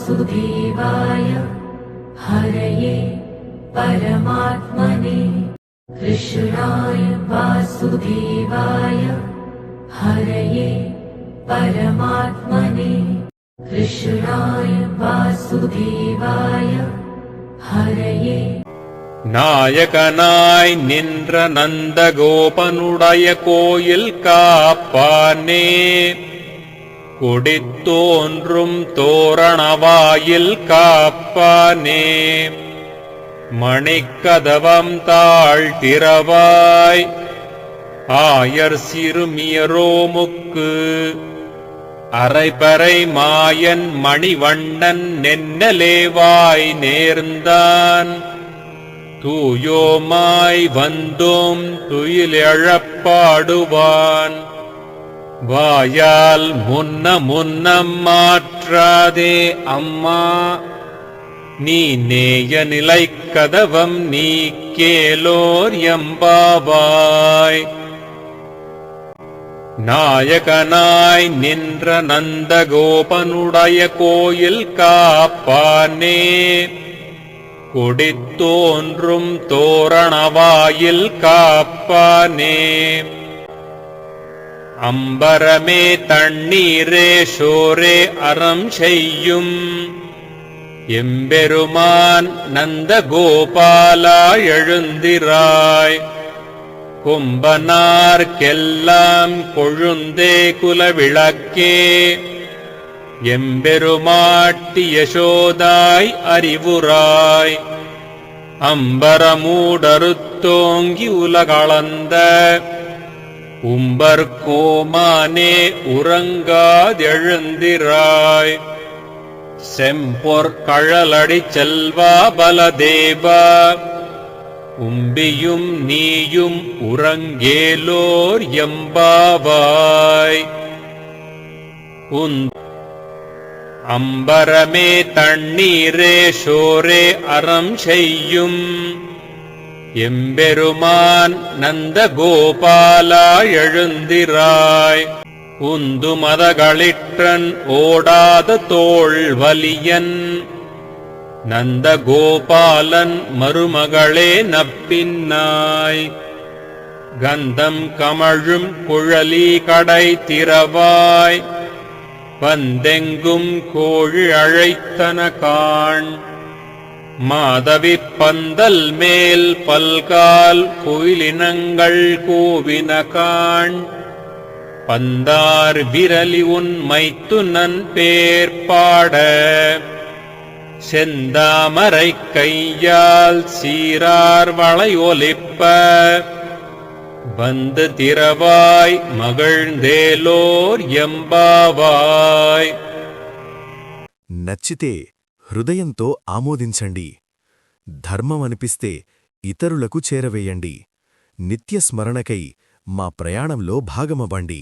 वासुदेवाय हरये परमात्मने कृष्णाय वासुदेवाय हरये परमात्मने कृष्णाय वासुदेवाय हरये நாயகனாய் நின்ற நந்தகோபனுடைய கோயில் காப்பானே, கொடித்தோன்றும் தோரணவாயில் காப்பானே, மணிக்கதவம் தாழ்த்திரவாய் ஆயர் சிறுமியரோமுக்கு அரைபறை மாயன் மணிவண்ணன் நென்னலேவாய் நேர்ந்தான், தூயோமாய் வந்தோம் துயிலெழப்பாடுவான், வாயால் முன்னம் மாற்றாதே அம்மா, நீ நேய நிலை கதவம் நீ கேலோர் எம்பாவாய். நாயகனாய் நின்ற நந்தகோபனுடைய கோயில் காப்பானே, கொடித்தோன்றும் தோரணவாயில் காப்பானே, அம்பரமே தண்ணீரே சோரே அறம் செய்யும் எம்பெருமான் நந்தகோபாலா எழுந்திராய், கும்பனார்க்கெல்லாம் கொழுந்தே குலவிளக்கே, எம்பெருமாட்டி யசோதாய் அறிவுராய், அம்பரமூடறுத்தோங்கி உலகளந்த உம்பர்கோமானே உறங்காதெழுந்திராய், செம்பொற்கழலடி செல்வா பலதேவா, உம்பியும் நீயும் உறங்கேலோர் எம்பாவாய். அம்பரமே தண்ணீரே சோரே அறம் செய்யும் எம்பெருமான் நந்தகோபாலா எழுந்திராய், உந்து மதகளிற்றன் ஓடாத தோள் வலியன் நந்தகோபாலன் மருமகளே நப்பின்னாய், கந்தம் கமழும் குழலி கடை திறவாய், வந்தெங்கும் கோழி அழைத்தன காண், மாதவி பந்தல் மேல் பல்கால் குயிலினங்கள் கூவின காண், பந்தார் விரலி உன் மைத்துனன் பேர் பாட, செந்தாமரை கையால் சீரார் வளையொலிப்ப, வந்து திறவாய் మగళ్దేలోర్ ఎంబావాయ్. నచ్చితే హృదయంతో ఆమోదించండి. ధర్మం అనిపిస్తే ఇతరులకు చేరవేయండి. నిత్య స్మరణకై మా ప్రయాణంలో భాగమవ్వండి.